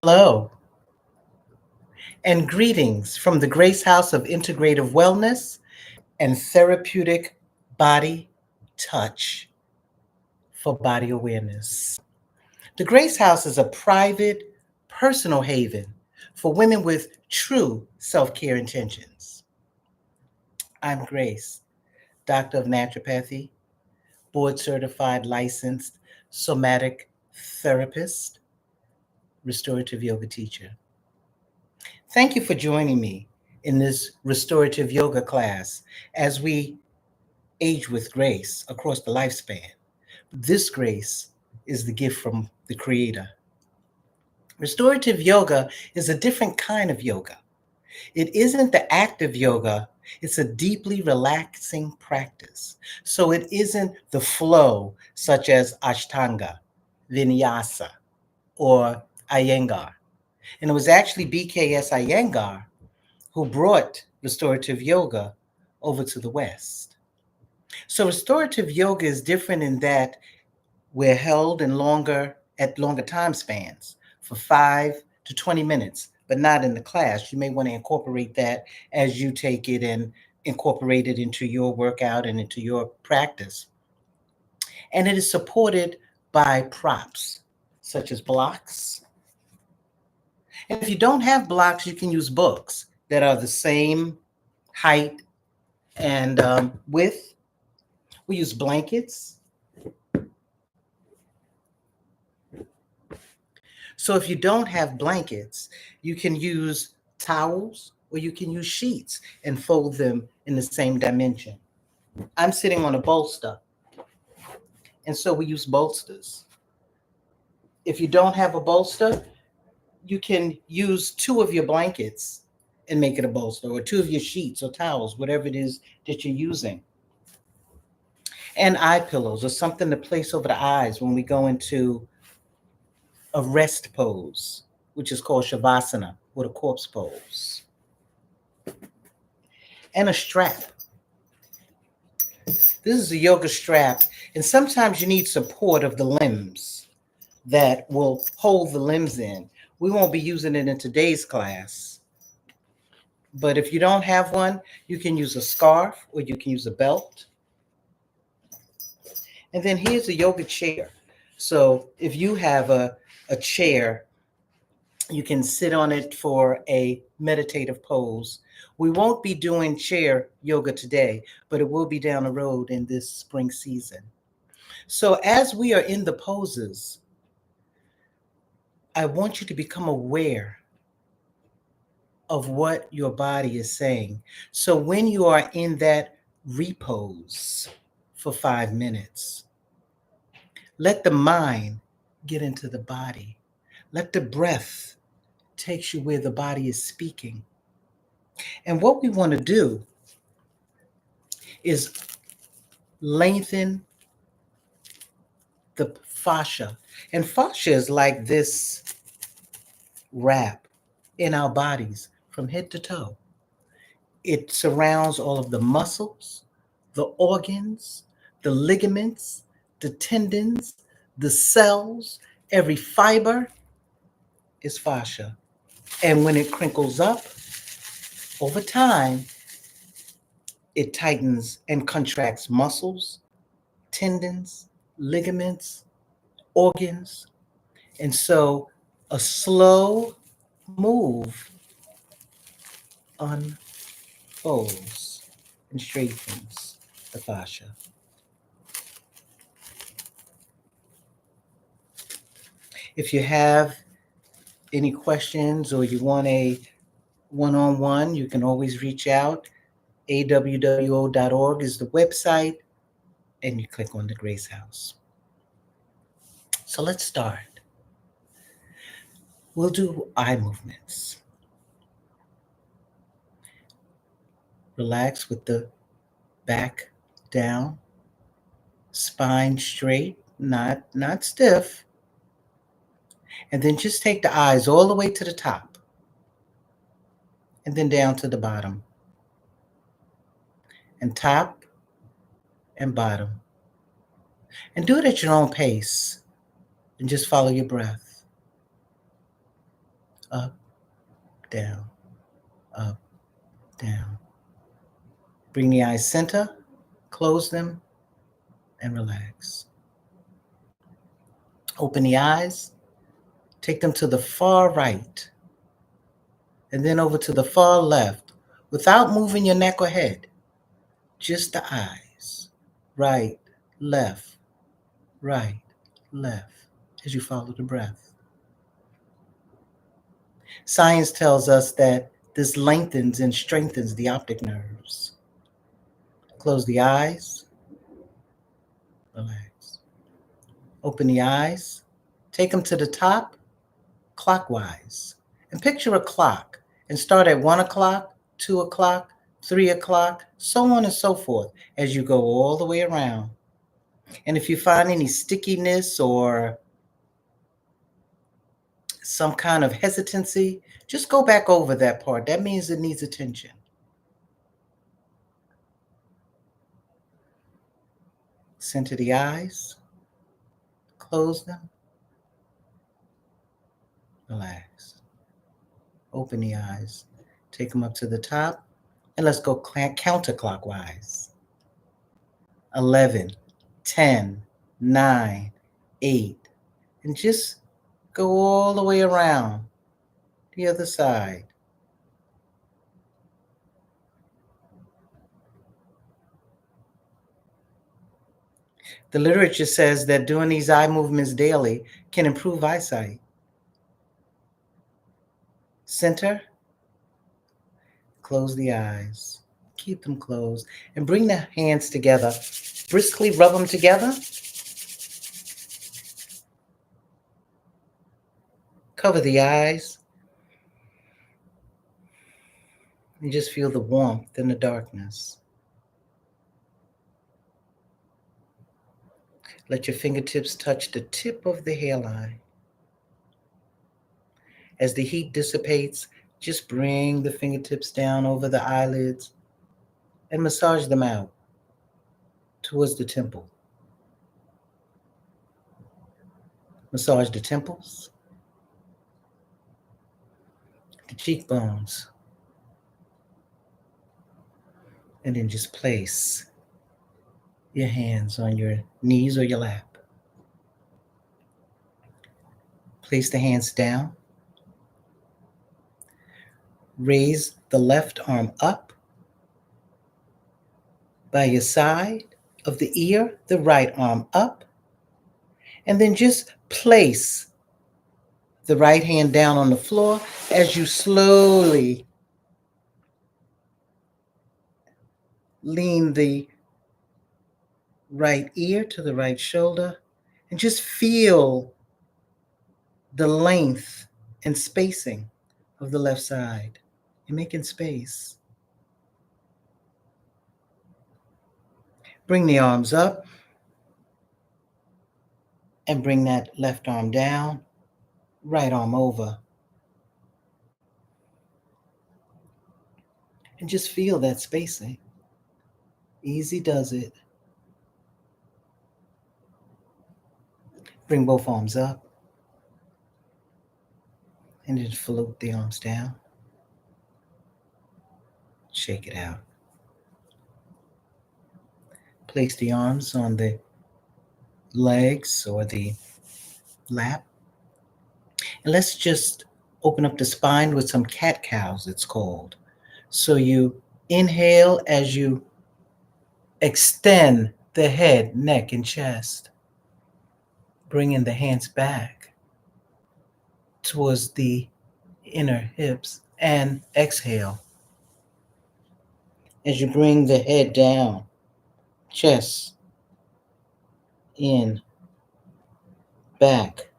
Hello, and greetings from the Grace House of Integrative Wellness and Therapeutic Body Touch for Body Awareness. The Grace House is a private, personal haven for women with true self care intentions. I'm Grace, Doctor of Naturopathy, board certified licensed somatic therapist, restorative yoga teacher. Thank you for joining me in this restorative yoga class as we age with grace across the lifespan. This grace is the gift from the Creator. Restorative yoga is a different kind of yoga. It isn't the active yoga, it's a deeply relaxing practice. So it isn't the flow, such as Ashtanga, Vinyasa, or Iyengar. And it was actually B.K.S. Iyengar who brought restorative yoga over to the West. So restorative yoga is different in that we're held in longer time spans for 5 to 20 minutes, but not in the class. You may want to incorporate that as you take it and incorporate it into your workout and into your practice. And it is supported by props such as blocks. And if you don't have blocks, you can use books that are the same height and width. We use blankets. So if you don't have blankets, you can use towels or you can use sheets and fold them in the same dimension. I'm sitting on a bolster, and so we use bolsters. If you don't have a bolster, you can use two of your blankets and make it a bolster, or two of your sheets or towels, whatever it is that you're using. And eye pillows or something to place over the eyes when we go into a rest pose, which is called Shavasana or the corpse pose. And a strap. This is a yoga strap, and sometimes you need support of the limbs that will hold the limbs in. We won't be using it in today's class, but if you don't have one, you can use a scarf or you can use a belt. And then here's a yoga chair. So if you have a chair, you can sit on it for a meditative pose. We won't be doing chair yoga today, but it will be down the road in this spring season. So as we are in the poses, I want you to become aware of what your body is saying. So when you are in that repose for 5 minutes, let the mind get into the body. Let the breath take you where the body is speaking. And what we want to do is lengthen the fascia. And fascia is like this wrap in our bodies from head to toe. It surrounds all of the muscles, the organs, the ligaments, the tendons, the cells. Every fiber is fascia. And when it crinkles up over time, it tightens and contracts muscles, tendons, ligaments, organs. And so a slow move unfolds and straightens the fascia. If you have any questions or you want a one-on-one, you can always reach out. awwo.org is the website, and you click on the Grace House. So let's start. We'll do eye movements. Relax with the back down, spine straight, not stiff. And then just take the eyes all the way to the top and then down to the bottom. And top and bottom. And do it at your own pace and just follow your breath. up, down, up, down. Bring the eyes center, close them, and relax. Open the eyes, take them to the far right, and then over to the far left without moving your neck or head. Just the eyes. Right, left, right, left, as you follow the breath. Science tells us that this lengthens and strengthens the optic nerves. Close the eyes, relax. Open the eyes, take them to the top clockwise. And picture a clock and start at 1 o'clock, 2 o'clock, 3 o'clock, so on and so forth as you go all the way around. And if you find any stickiness or some kind of hesitancy, just go back over that part. That means it needs attention. Center the eyes, close them, relax. Open the eyes, take them up to the top, and let's go counterclockwise. 11, 10, 9, 8, and just go all the way around the other side. The literature says that doing these eye movements daily can improve eyesight. Center, close the eyes, keep them closed, and bring the hands together. Briskly rub them together. Cover the eyes, and just feel the warmth in the darkness. Let your fingertips touch the tip of the hairline. As the heat dissipates, just bring the fingertips down over the eyelids and massage them out towards the temple. Massage the temples, the cheekbones, and then just place your hands on your knees or your lap. Place the hands down. Raise the left arm up by your side of the ear, the right arm up, and then just place the right hand down on the floor as you slowly lean the right ear to the right shoulder and just feel the length and spacing of the left side. You're making space. Bring the arms up and bring that left arm down, right arm over. And just feel that spacing. Easy does it. Bring both arms up and then float the arms down. Shake it out. Place the arms on the legs or the lap. And let's just open up the spine with some cat cows, it's called. So you inhale as you extend the head, neck, and chest. Bringing the hands back towards the inner hips and exhale. As you bring the head down, chest, in, back,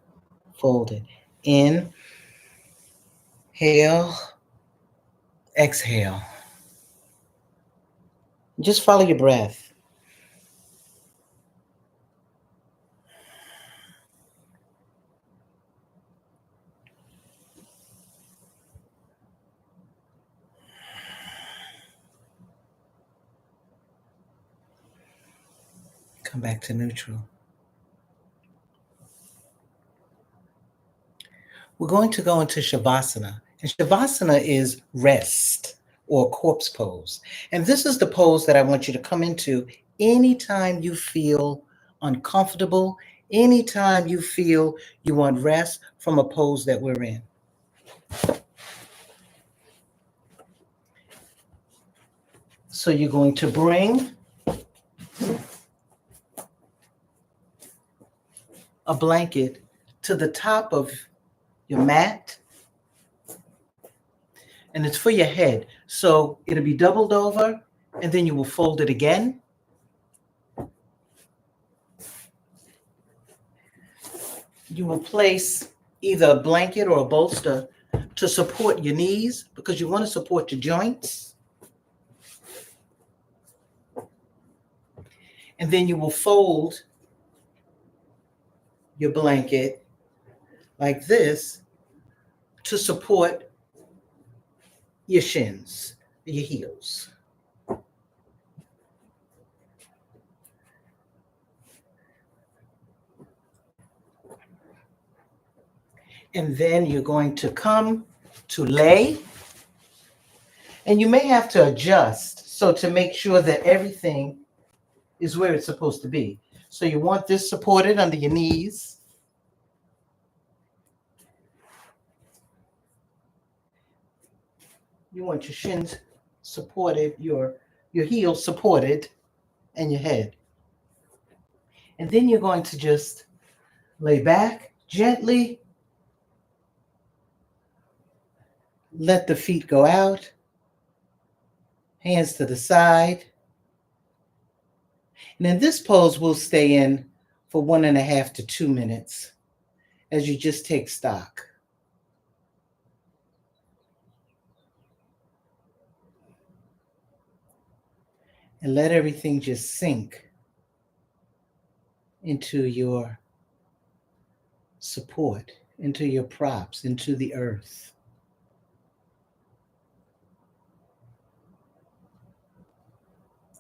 folded. Inhale, exhale. Just follow your breath. Come back to neutral. We're going to go into Shavasana. And Shavasana is rest or corpse pose. And this is the pose that I want you to come into anytime you feel uncomfortable, anytime you feel you want rest from a pose that we're in. So you're going to bring a blanket to the top of your mat, and it's for your head. So it'll be doubled over, and then you will fold it again. You will place either a blanket or a bolster to support your knees because you want to support your joints. And then you will fold your blanket like this to support your shins, your heels. And then you're going to come to lay. And you may have to adjust so to make sure that everything is where it's supposed to be. So you want this supported under your knees. You want your shins supported, your heels supported, and your head. And then you're going to just lay back gently. Let the feet go out. Hands to the side. And in this pose, we'll stay in for 1.5 to 2 minutes as you just take stock. And let everything just sink into your support, into your props, into the earth.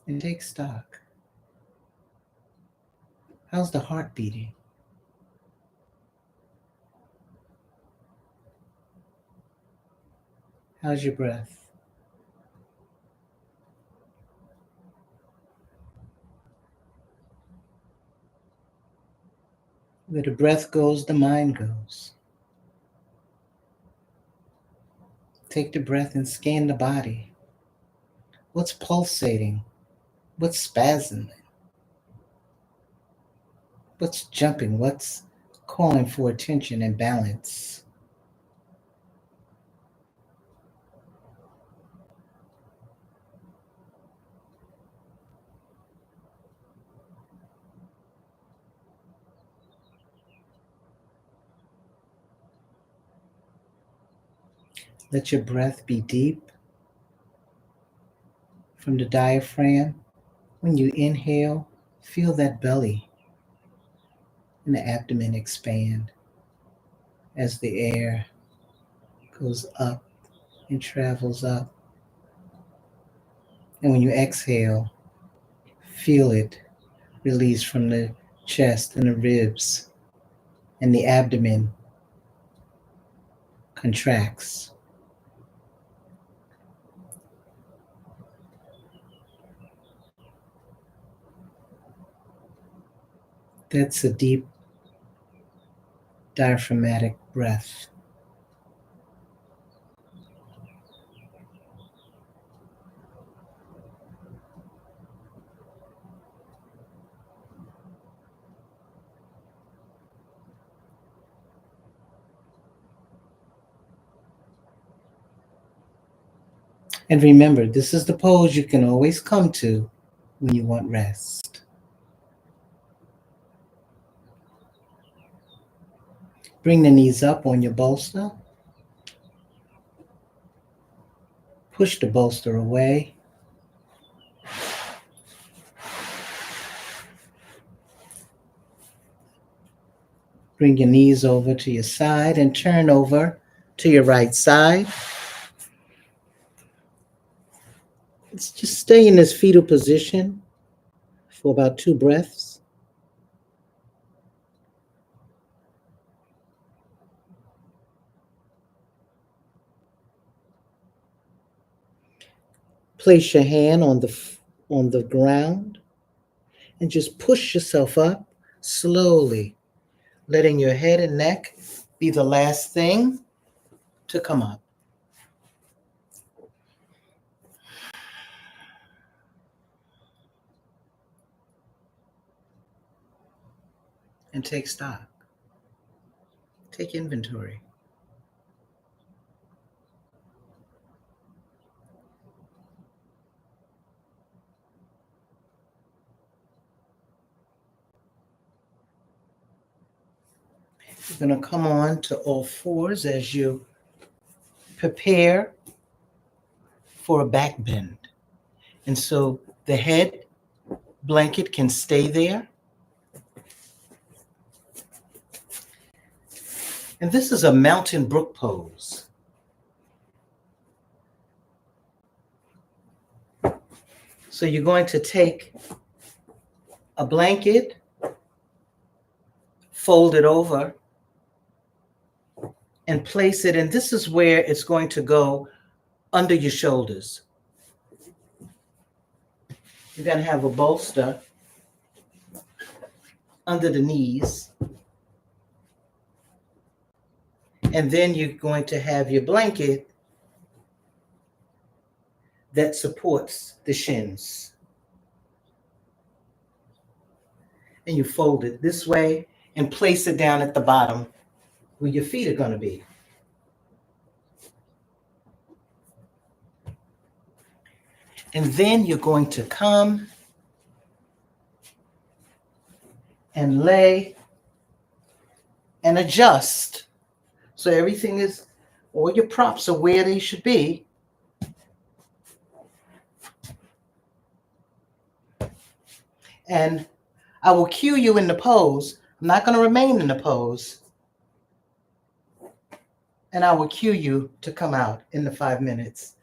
And take stock. How's the heart beating? How's your breath? Where the breath goes, the mind goes. Take the breath and scan the body. What's pulsating? What's spasming? What's jumping? What's calling for attention and balance? Let your breath be deep from the diaphragm. When you inhale, feel that belly and the abdomen expand as the air goes up and travels up. And when you exhale, feel it release from the chest and the ribs, and the abdomen contracts. That's a deep diaphragmatic breath. And remember, this is the pose you can always come to when you want rest. Bring the knees up on your bolster. Push the bolster away. Bring your knees over to your side and turn over to your right side. Let's just stay in this fetal position for about 2 breaths. Place your hand on the ground and just push yourself up slowly, letting your head and neck be the last thing to come up. And take stock. Take inventory. You're going to come on to all fours as you prepare for a back bend. And so the head blanket can stay there. And this is a mountain brook pose. So you're going to take a blanket, fold it over, and place it, and this is where it's going to go under your shoulders. You're going to have a bolster under the knees, and then you're going to have your blanket that supports the shins. And you fold it this way and place it down at the bottom where your feet are going to be. And then you're going to come and lay and adjust. So everything is, all your props are where they should be. And I will cue you in the pose. I'm not going to remain in the pose. And I will cue you to come out in the 5 minutes.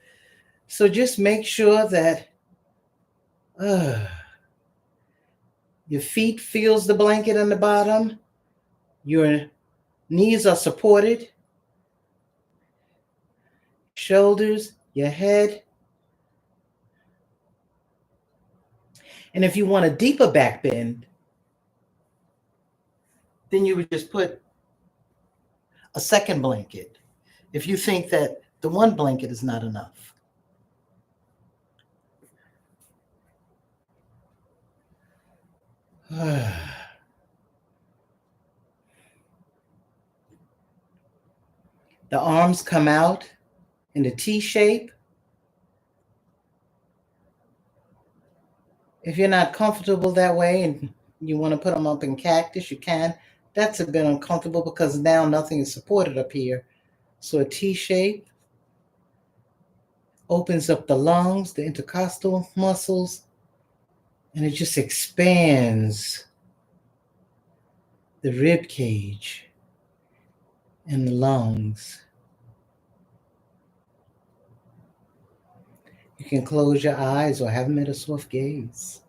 So just make sure that your feet feels the blanket on the bottom. Your knees are supported. Shoulders, your head. And if you want a deeper back bend, then you would just put a second blanket if you think that the one blanket is not enough. The arms come out in a T shape. If you're not comfortable that way and you want to put them up in cactus, you can. That's a bit uncomfortable because now nothing is supported up here. So a T shape opens up the lungs, the intercostal muscles, and it just expands the rib cage and the lungs. You can close your eyes or have them at a soft gaze.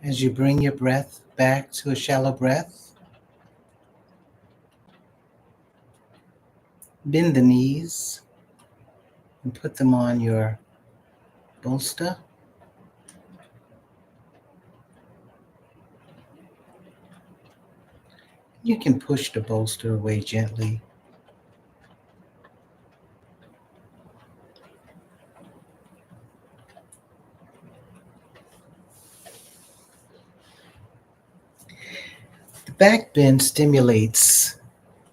As you bring your breath back to a shallow breath, bend the knees and put them on your bolster. You can push the bolster away gently. The back bend stimulates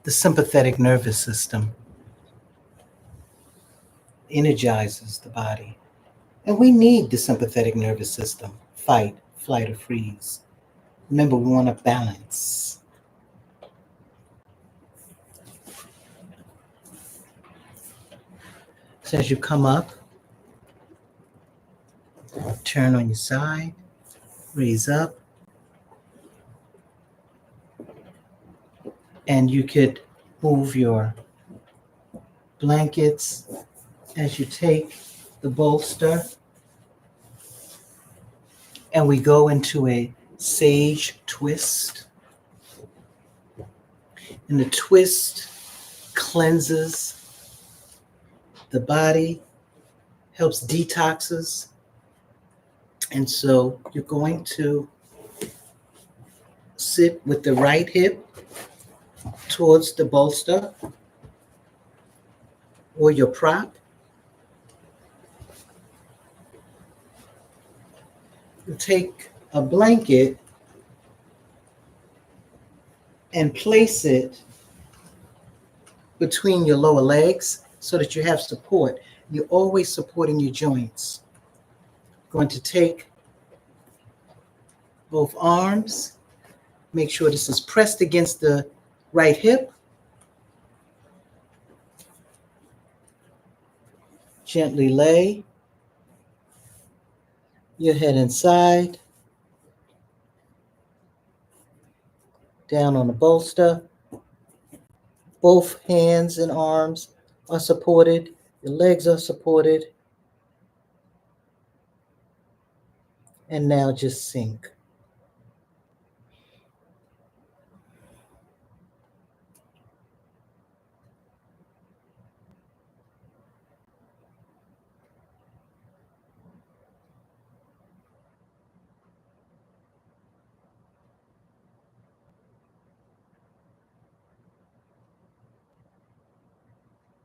the sympathetic nervous system, energizes the body. And we need the sympathetic nervous system. Fight, flight, or freeze. Remember, we want to balance. So as you come up, turn on your side, raise up, and you could move your blankets as you take the bolster, and we go into a sage twist. And the twist cleanses the body, helps detoxes. And so you're going to sit with the right hip towards the bolster or your prop. You take a blanket and place it between your lower legs so that you have support. You're always supporting your joints. Going to take both arms, make sure this is pressed against the right hip. Gently lay your head inside, down on the bolster. Both hands and arms are supported. Your legs are supported. And now just sink.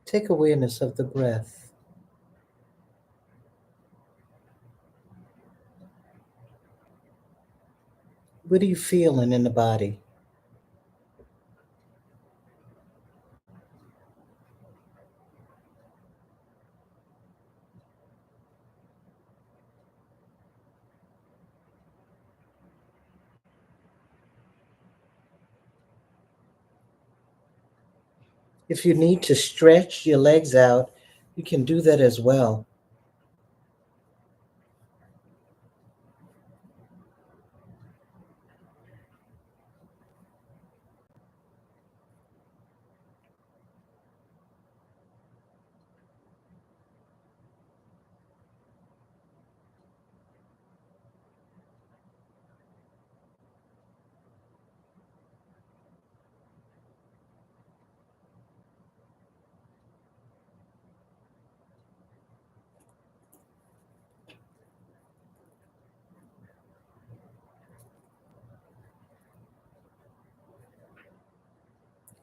Take awareness of the breath. What are you feeling in the body? If you need to stretch your legs out, you can do that as well.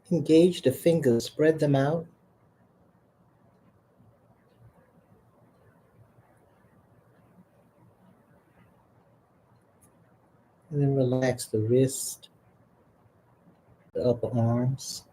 Engage the fingers, spread them out. And then relax the wrist, the upper arms.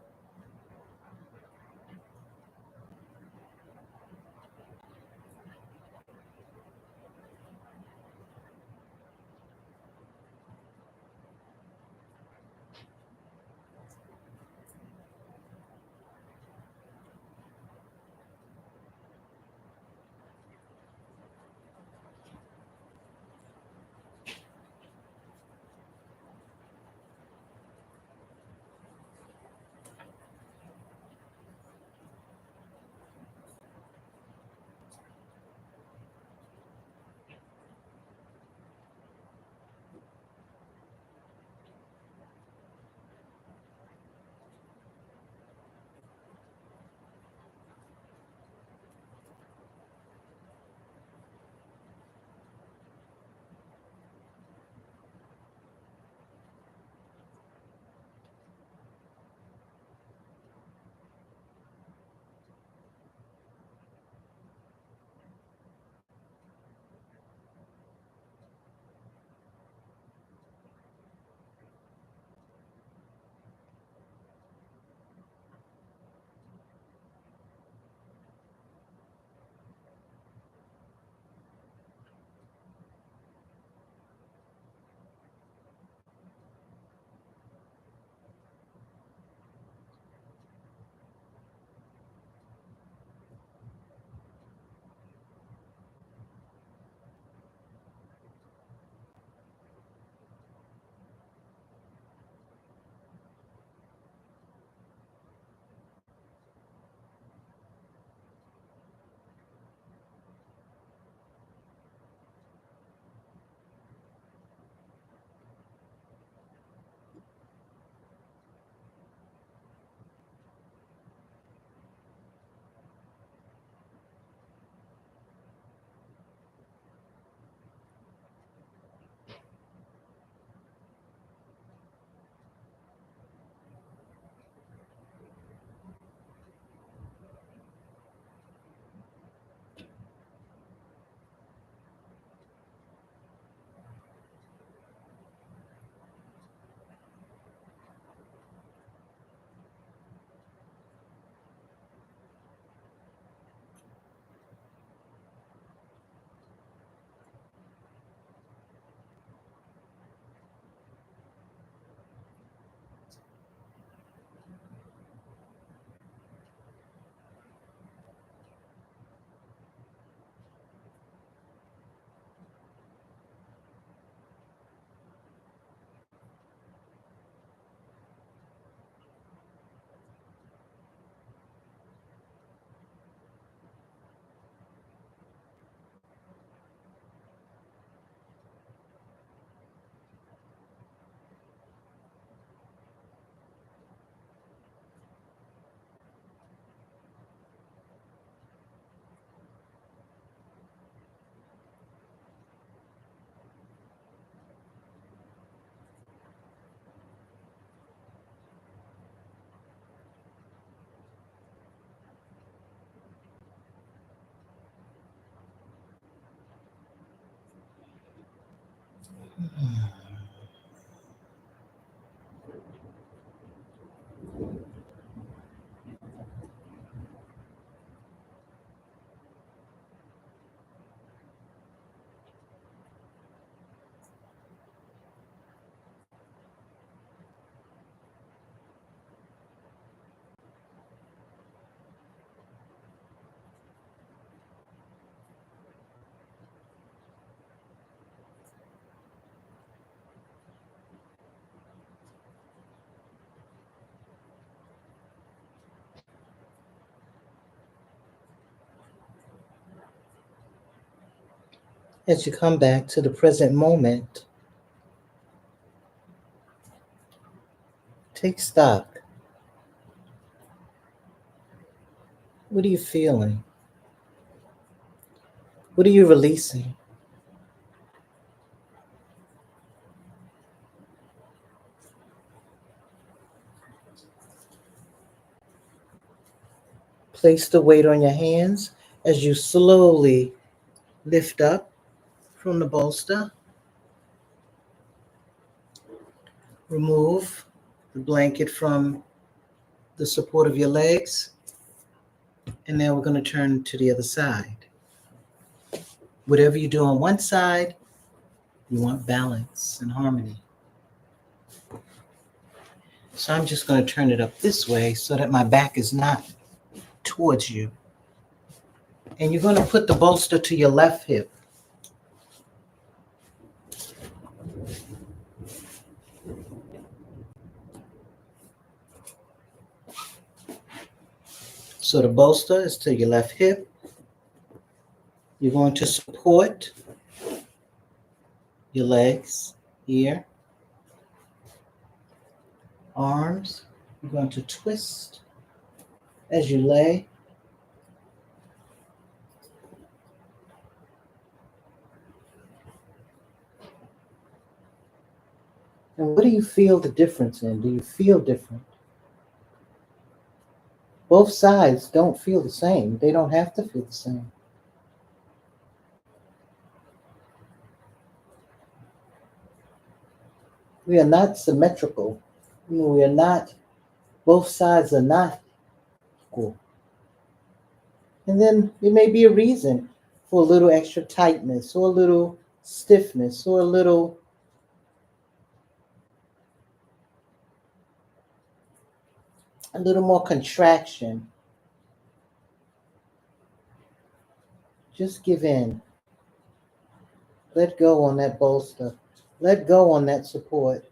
As you come back to the present moment, take stock. What are you feeling? What are you releasing? Place the weight on your hands as you slowly lift up from the bolster. Remove the blanket from the support of your legs. And now we're going to turn to the other side. Whatever you do on one side, you want balance and harmony. So I'm just going to turn it up this way so that my back is not towards you. And you're going to put the bolster to your left hip. So the bolster is to your left hip. You're going to support your legs here. Arms, you're going to twist as you lay. And what do you feel the difference in? Do you feel different? Both sides don't feel the same. They don't have to feel the same. We are not symmetrical. We are not, both sides are not equal. And then there may be a reason for a little extra tightness or a little stiffness or a little more contraction. Just give in. Let go on that bolster. Let go on that support.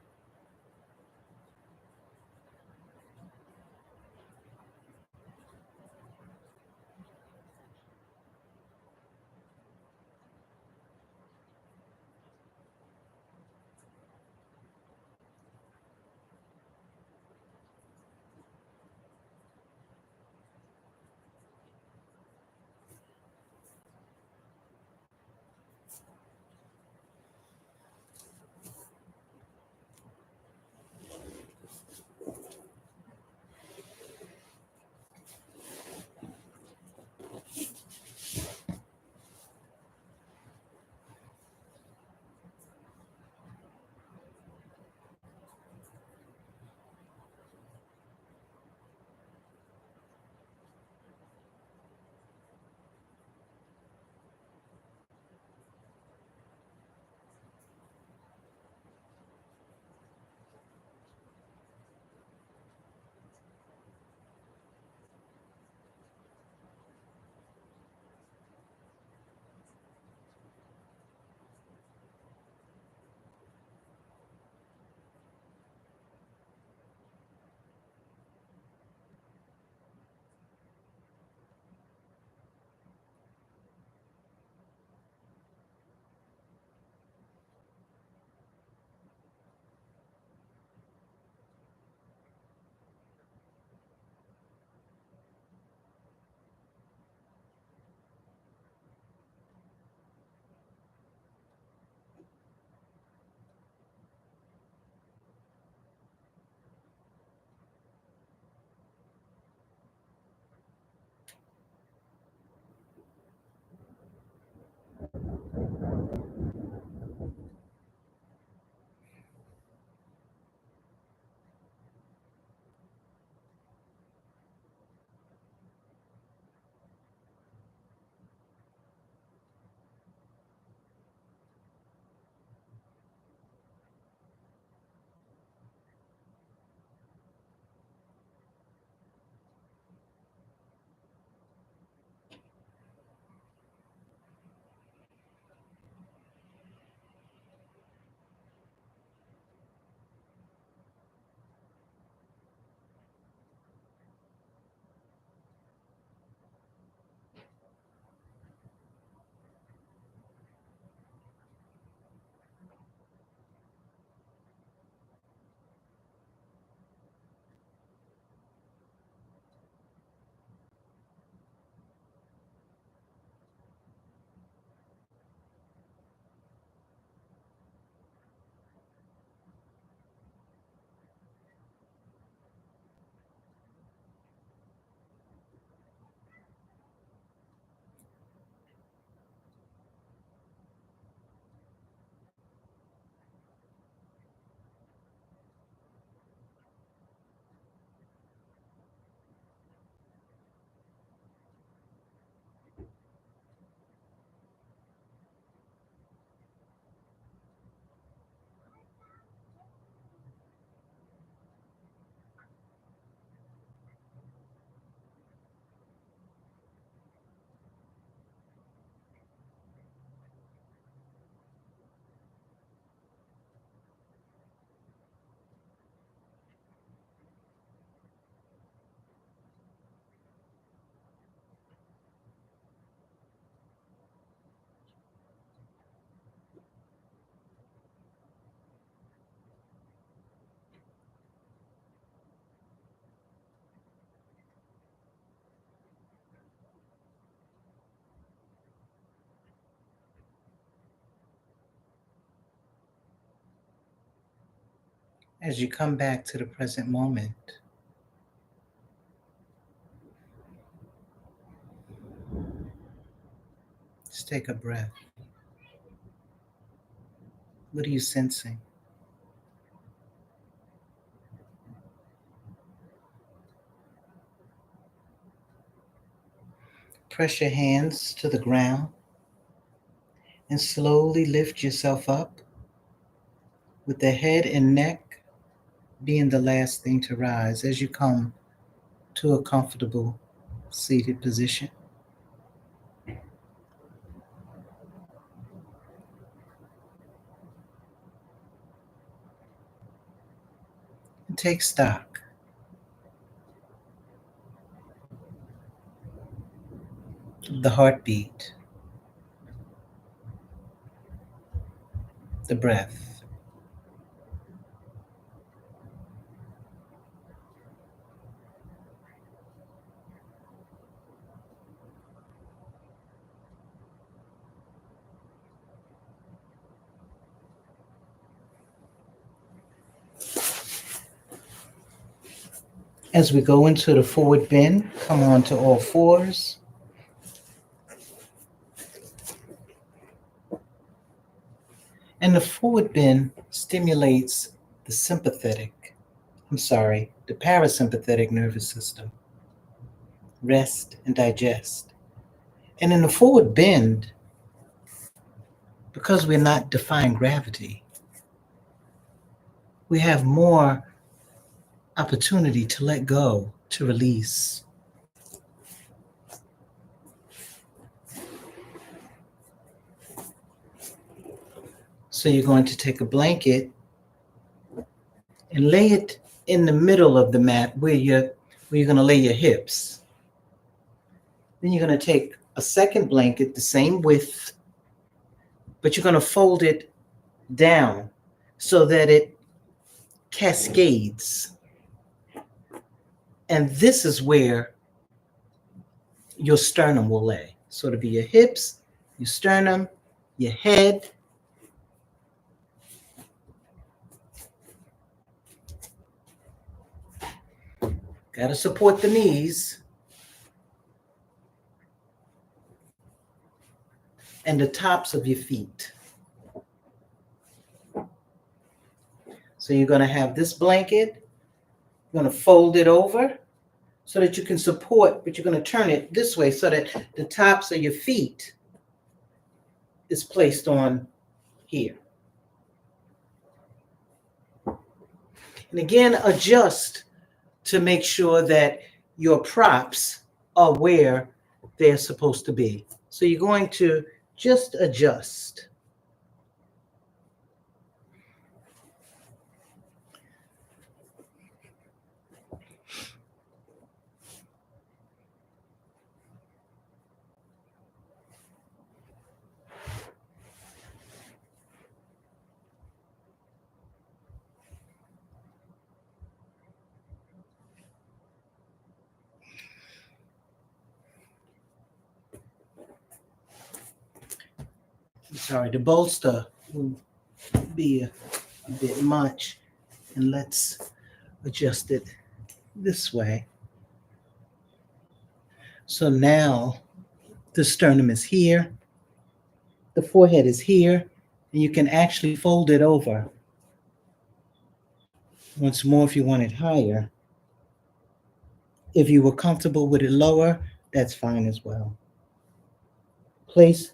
as you come back to the present moment. Just take a breath. What are you sensing? Press your hands to the ground and slowly lift yourself up, with the head and neck being the last thing to rise as you come to a comfortable seated position. And take stock. The heartbeat, the breath. As we go into the forward bend, come on to all fours. And the forward bend stimulates the the parasympathetic nervous system. Rest and digest. And in the forward bend, because we're not defying gravity, we have more opportunity to let go, to release. So you're going to take a blanket and lay it in the middle of the mat where you're going to lay your hips. Then you're going to take a second blanket, the same width, but you're going to fold it down so that it cascades. And this is where your sternum will lay. So it'll be your hips, your sternum, your head. Got to support the knees and the tops of your feet. So you're going to have this blanket, you're going to fold it over so that you can support, but you're going to turn it this way so that the tops of your feet is placed on here. And again, adjust to make sure that your props are where they're supposed to be. So you're going to just adjust. Sorry, the bolster will be a bit much, and let's adjust it this way. So now the sternum is here, the forehead is here, and you can actually fold it over. Once more, if you want it higher. If you were comfortable with it lower, that's fine as well. Place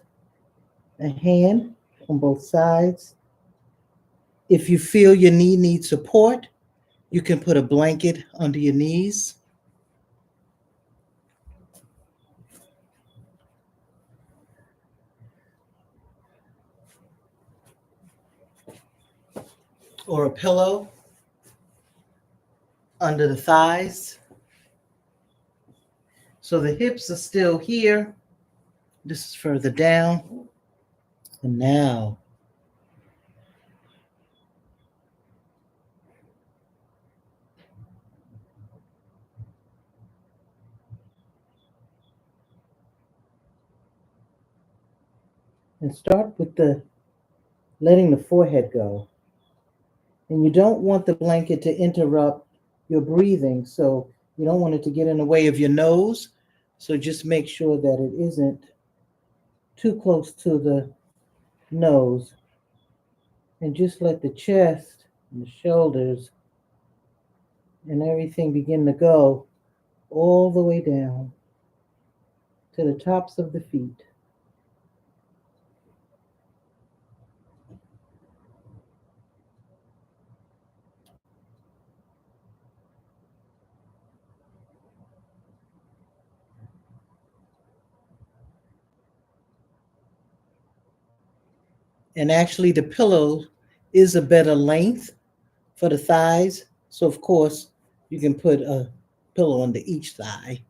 a hand on both sides. If you feel your knee needs support, you can put a blanket under your knees. Or a pillow under the thighs. So the hips are still here. This is further down. And now and start with letting the forehead go. And you don't want the blanket to interrupt your breathing. So you don't want it to get in the way of your nose. So just make sure that it isn't too close to the nose. And just let the chest and the shoulders and everything begin to go all the way down to the tops of the feet. And actually, the pillow is a better length for the thighs. So, of course, you can put a pillow under each thigh.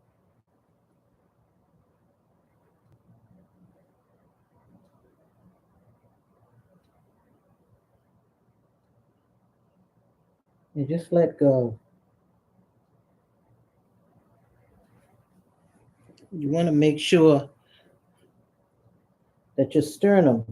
And just let go. You want to make sure that your sternum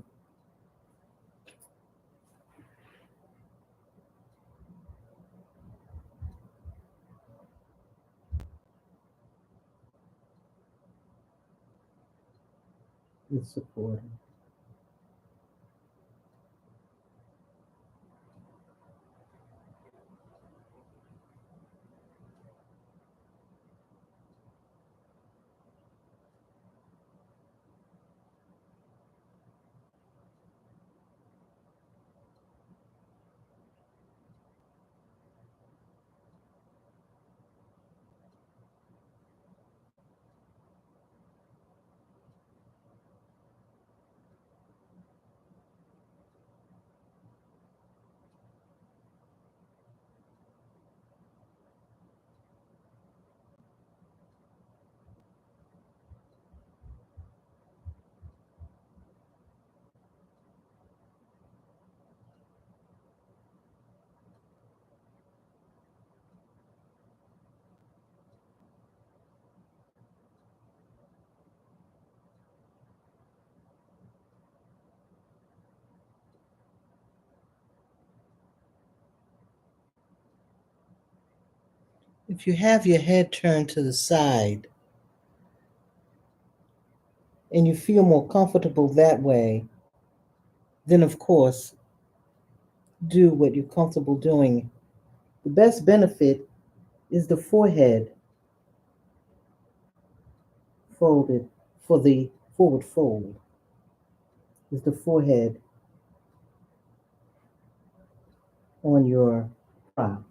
is supported. If you have your head turned to the side and you feel more comfortable that way, then of course, do what you're comfortable doing. The best benefit is the forehead folded for the forward fold, is the forehead on your prop.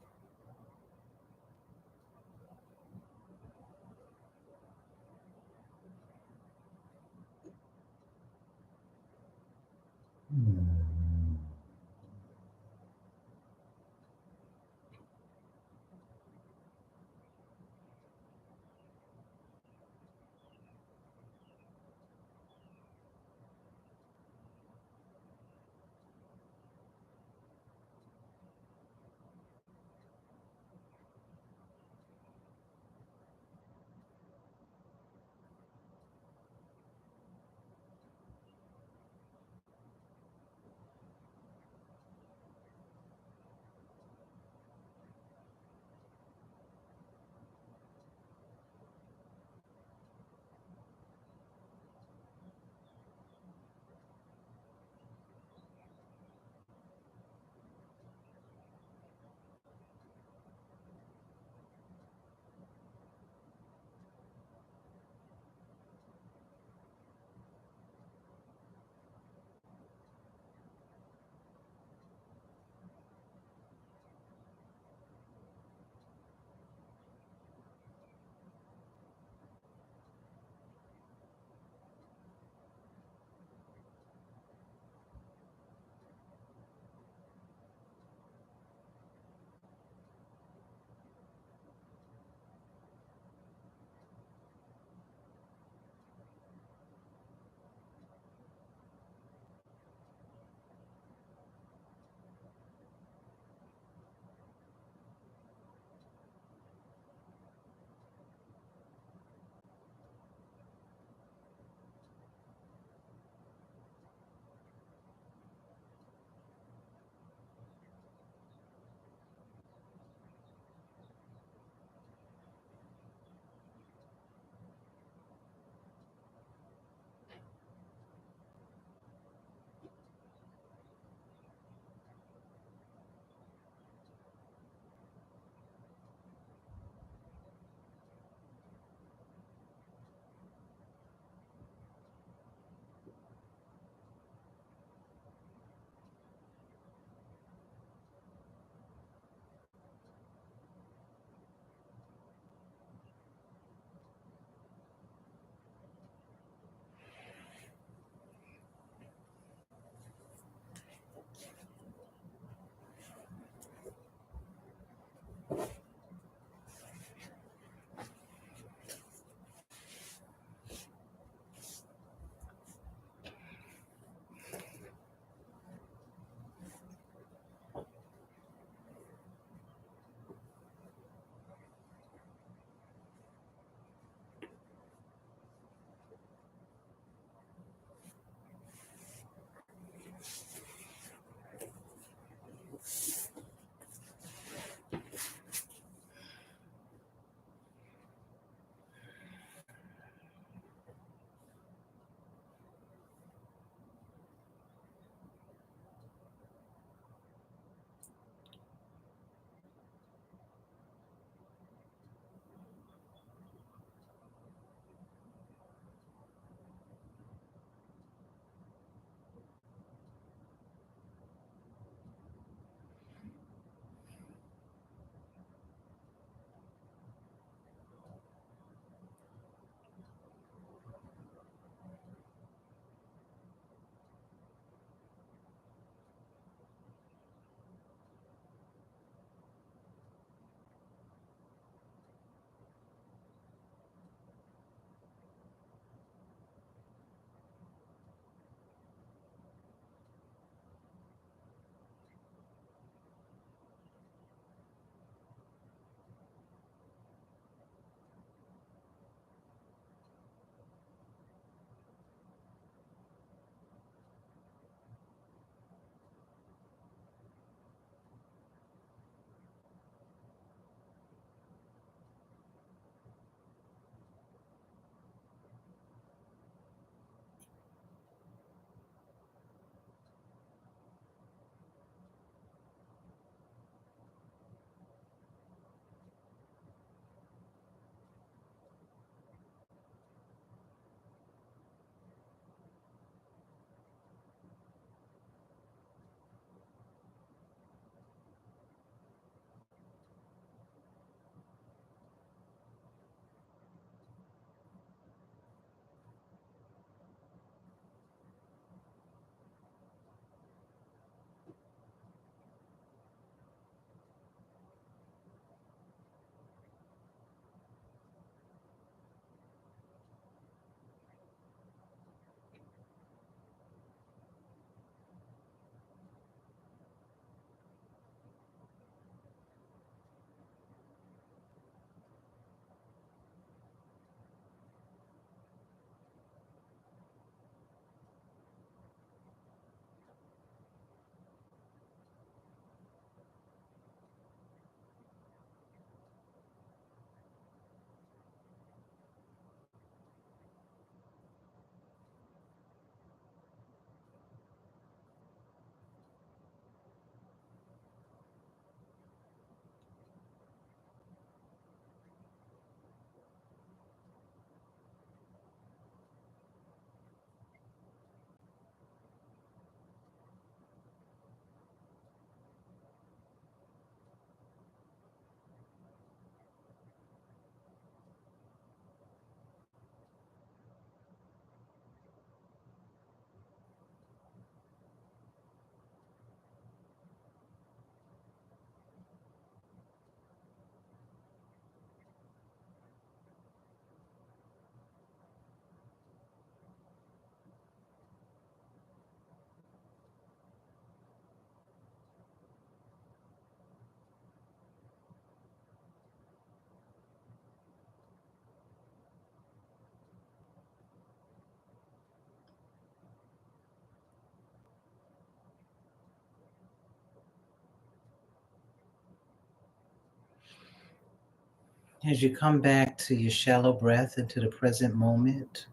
As you come back to your shallow breath into the present moment,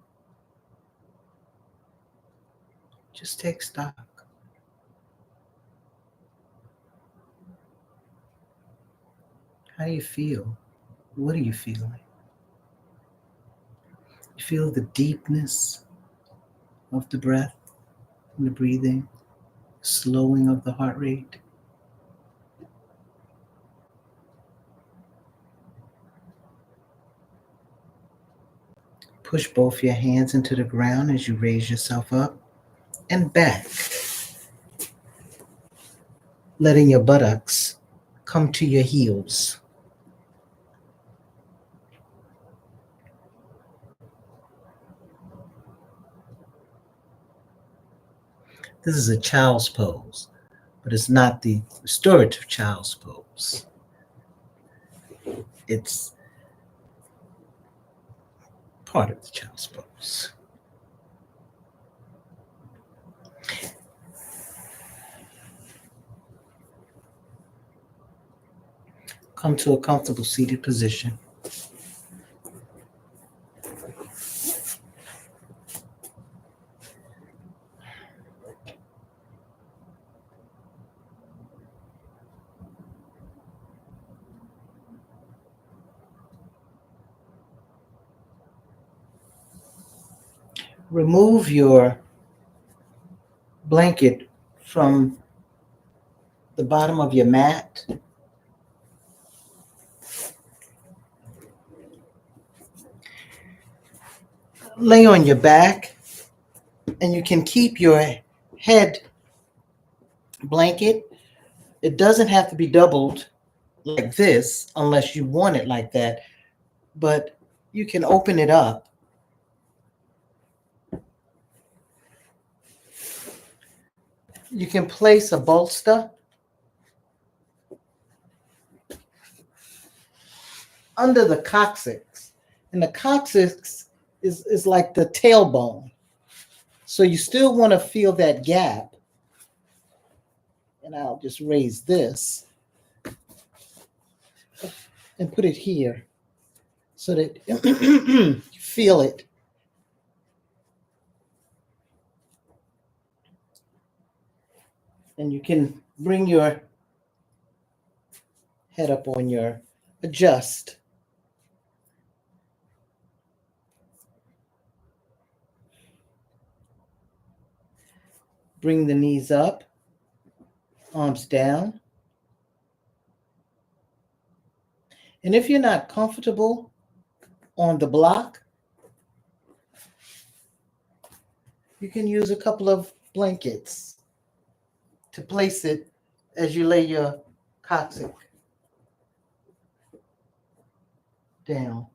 just take stock. How do you feel? What are you feeling? You feel the deepness of the breath and the breathing, slowing of the heart rate. Push both your hands into the ground as you raise yourself up and back, letting your buttocks come to your heels. This is a child's pose, but it's not the restorative child's pose. It's part of the child's pose. Come to a comfortable seated position. Remove your blanket from the bottom of your mat. Lay on your back, and you can keep your head blanket. It doesn't have to be doubled like this unless you want it like that, but you can open it up. You can place a bolster under the coccyx, and the coccyx is like the tailbone. So you still want to feel that gap. And I'll just raise this and put it here so that you feel it. And you can bring your head up on your adjust. Bring the knees up, arms down. And if you're not comfortable on the block, you can use a couple of blankets to place it as you lay your coccyx down.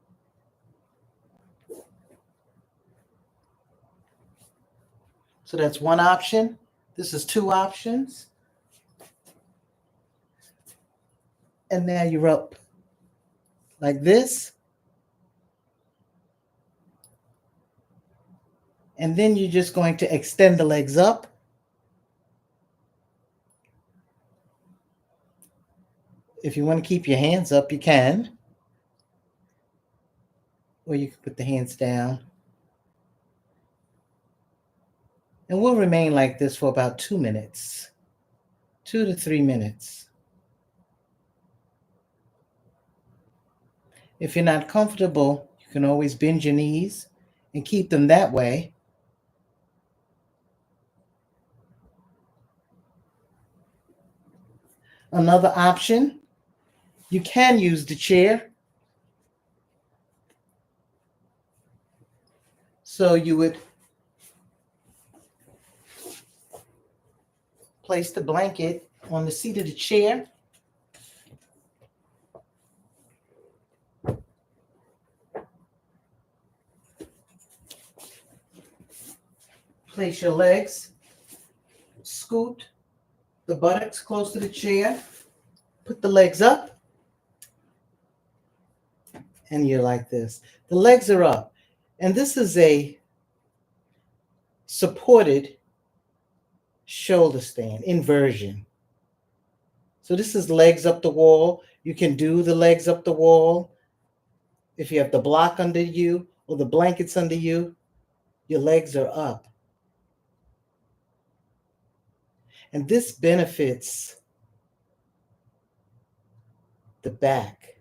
So that's one option. This is two options. And now you're up like this. And then you're just going to extend the legs up. If you want to keep your hands up, you can. Or you can put the hands down. And we'll remain like this for about 2 minutes, 2 to 3 minutes. If you're not comfortable, you can always bend your knees and keep them that way. Another option, you can use the chair. So you would place the blanket on the seat of the chair. Place your legs, scoot the buttocks close to the chair, put the legs up, and you're like this. The legs are up. And this is a supported shoulder stand, inversion. So this is legs up the wall. You can do the legs up the wall If you have the block under you or the blankets under you, your legs are up. And this benefits the back.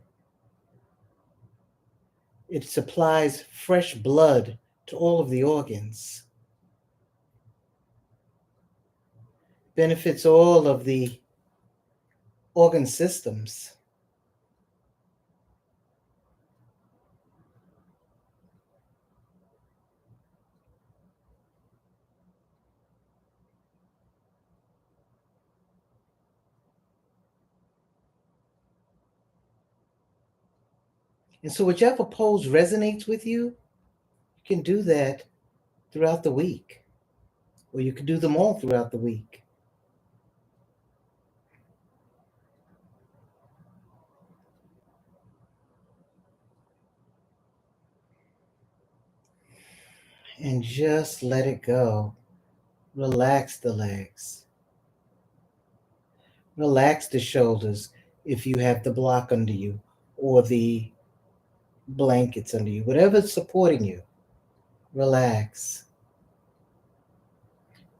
It supplies fresh blood to all of the organs, benefits all of the organ systems. And so, whichever pose resonates with you, you can do that throughout the week, or you can do them all throughout the week. And just let it go. Relax the legs. Relax the shoulders if you have the block under you or the blankets under you, whatever's supporting you. Relax.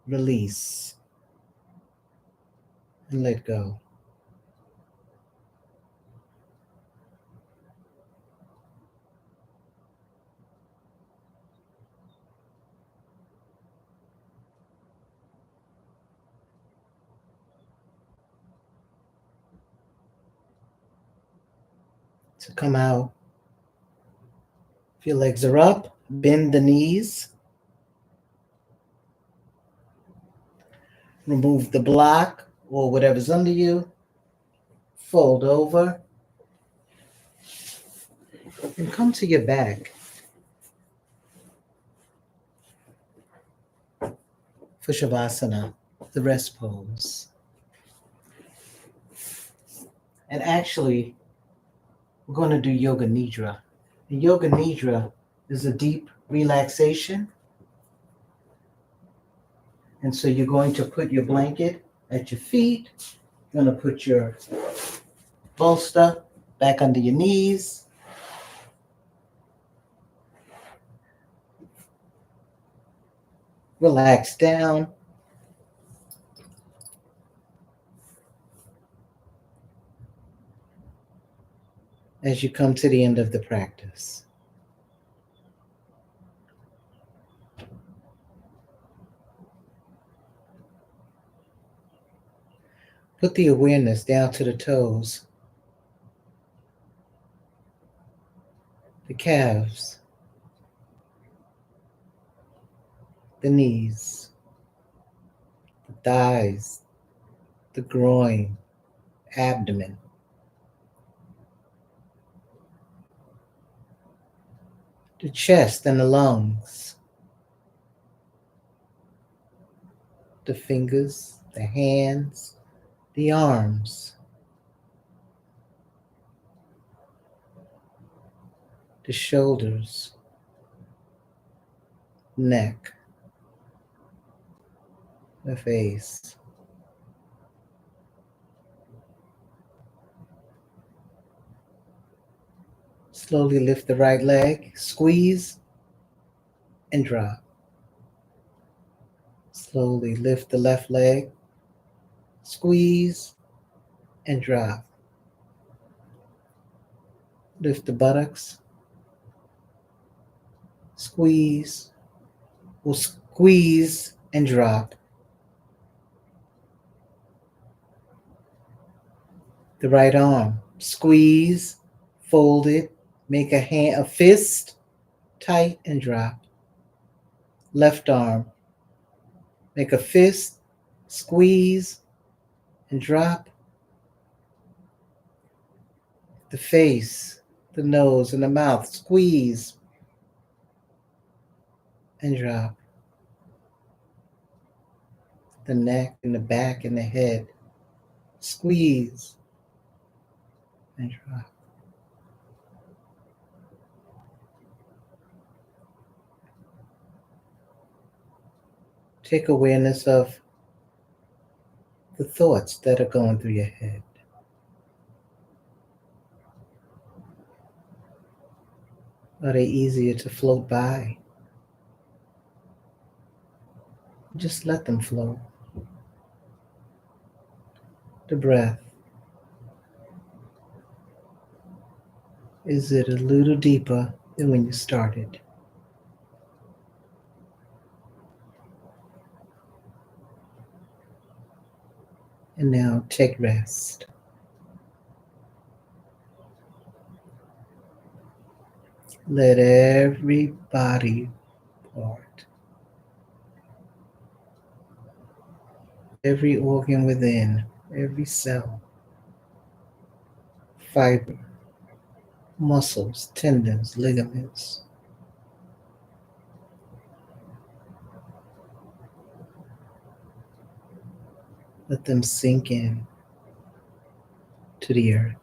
Release. And let go. So come out. If your legs are up, bend the knees. Remove the block or whatever's under you. Fold over. And come to your back for Shavasana, the rest pose. And actually, we're going to do Yoga Nidra. And Yoga Nidra is a deep relaxation. And so you're going to put your blanket at your feet. You're going to put your bolster back under your knees. Relax down. As you come to the end of the practice. Put the awareness down to the toes, the calves, the knees, the thighs, the groin, abdomen. The chest and the lungs, the fingers, the hands, the arms, the shoulders, neck, the face. Slowly lift the right leg, squeeze and drop. Slowly lift the left leg, squeeze and drop. Lift the buttocks, squeeze, or squeeze and drop. The right arm, squeeze, fold it, make a fist, tight and drop. Left arm, make a fist, squeeze and drop. The face, the nose and the mouth, squeeze and drop. The neck and the back and the head, squeeze and drop. Take awareness of the thoughts that are going through your head. Are they easier to float by? Just let them flow. The breath. Is it a little deeper than when you started? And now take rest. Let every body part, every organ within, every cell, fiber, muscles, tendons, ligaments, let them sink in to the earth.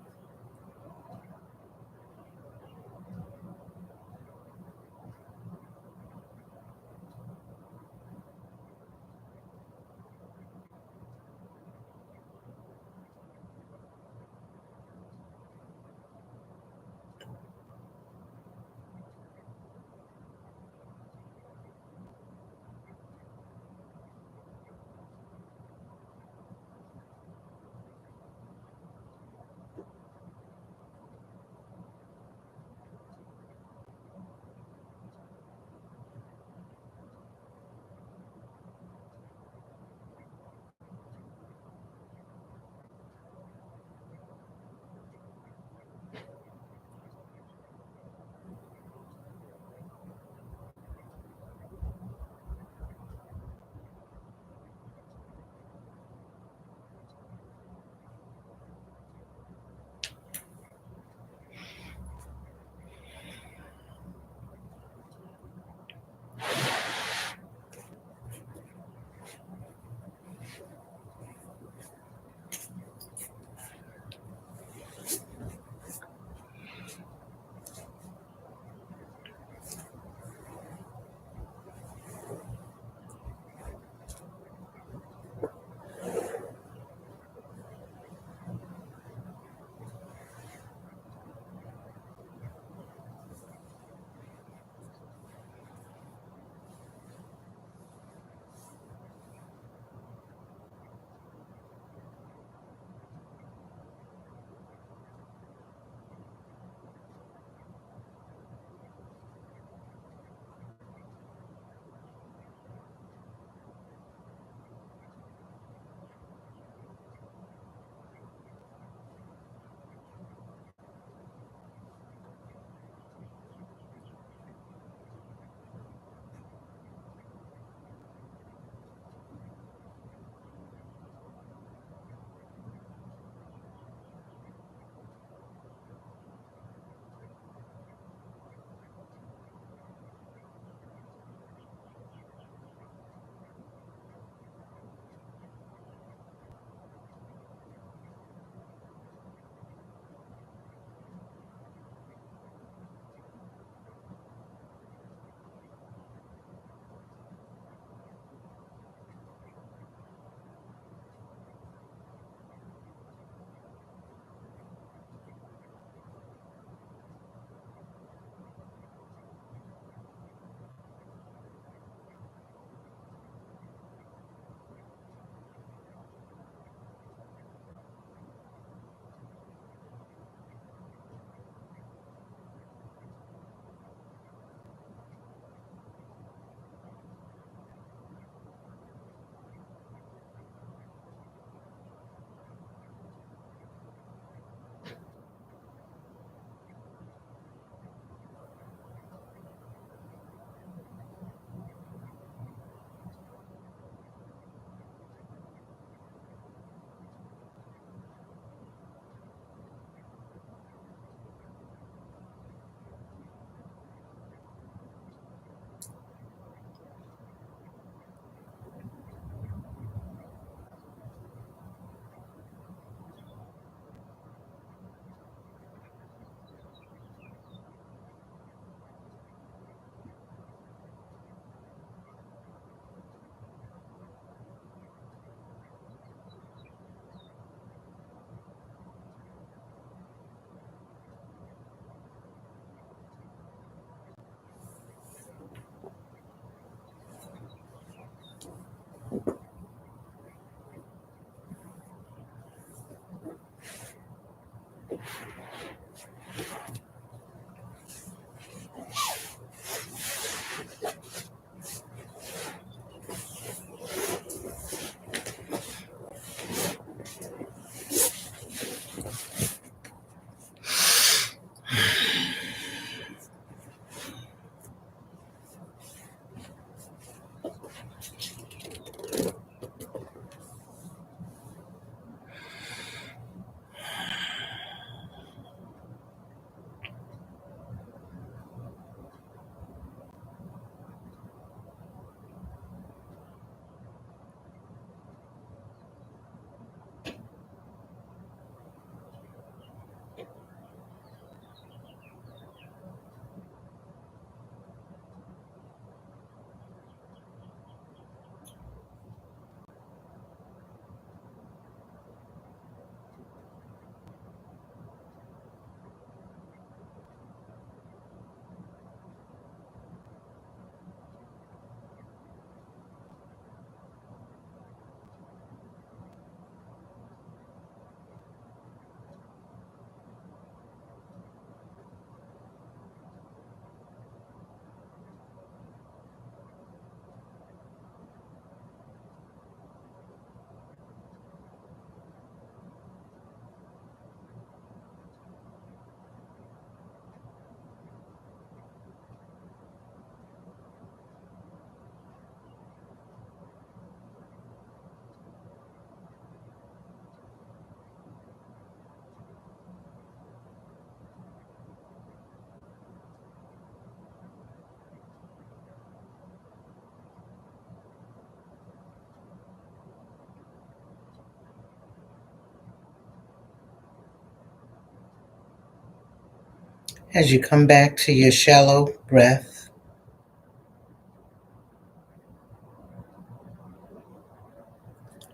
As you come back to your shallow breath,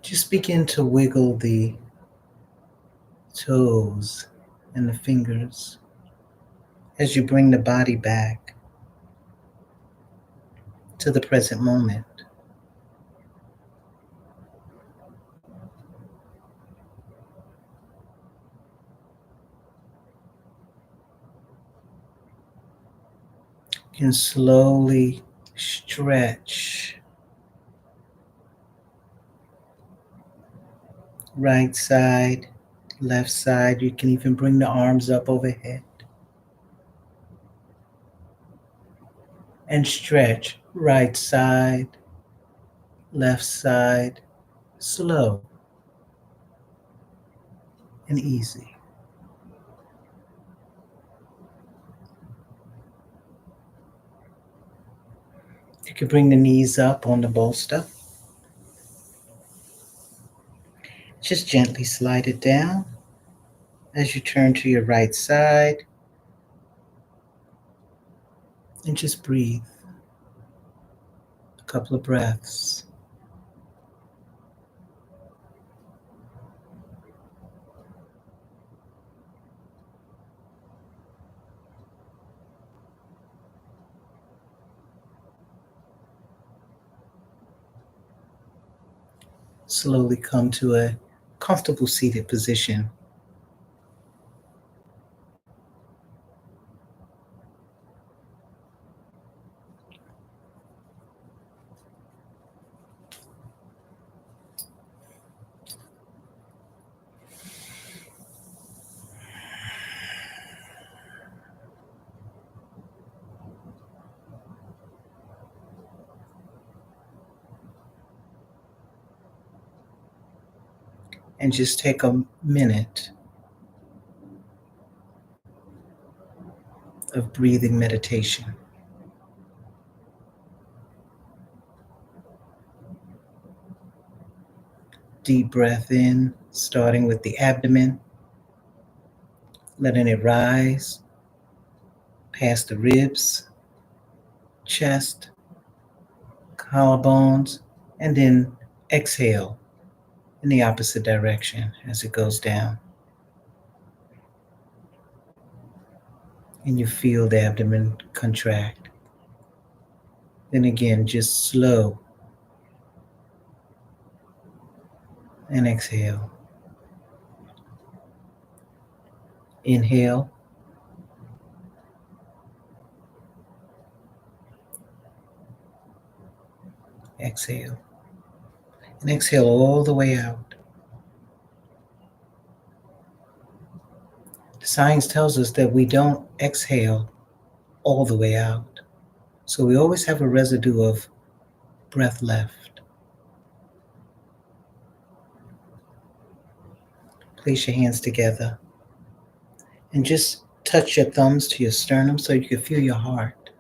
just begin to wiggle the toes and the fingers as you bring the body back to the present moment. You can slowly stretch right side, left side. You can even bring the arms up overhead and stretch right side, left side, slow and easy. You can bring the knees up on the bolster. Just gently slide it down as you turn to your right side and just breathe a couple of breaths. Slowly come to a comfortable seated position. And just take a minute of breathing meditation. Deep breath in, starting with the abdomen, letting it rise past the ribs, chest, collarbones, and then exhale in the opposite direction as it goes down. And you feel the abdomen contract. Then again, just slow and exhale. Inhale, exhale, and exhale all the way out. The science tells us that we don't exhale all the way out. So we always have a residue of breath left. Place your hands together and just touch your thumbs to your sternum so you can feel your heart.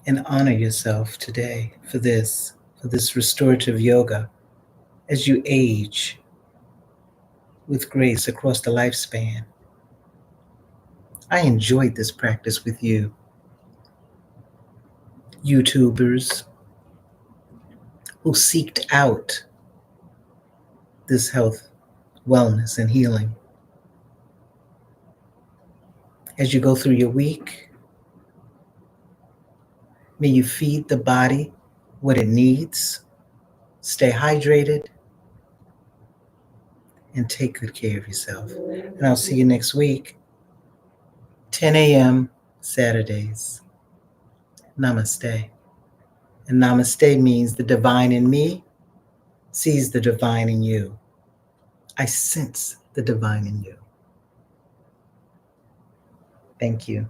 And honor yourself today for this restorative yoga as you age with grace across the lifespan. I enjoyed this practice with you, YouTubers who seeked out this health, wellness, and healing. As you go through your week, may you feed the body what it needs, stay hydrated, and take good care of yourself. And I'll see you next week, 10 a.m. Saturdays. Namaste. And namaste means the divine in me sees the divine in you. I sense the divine in you. Thank you.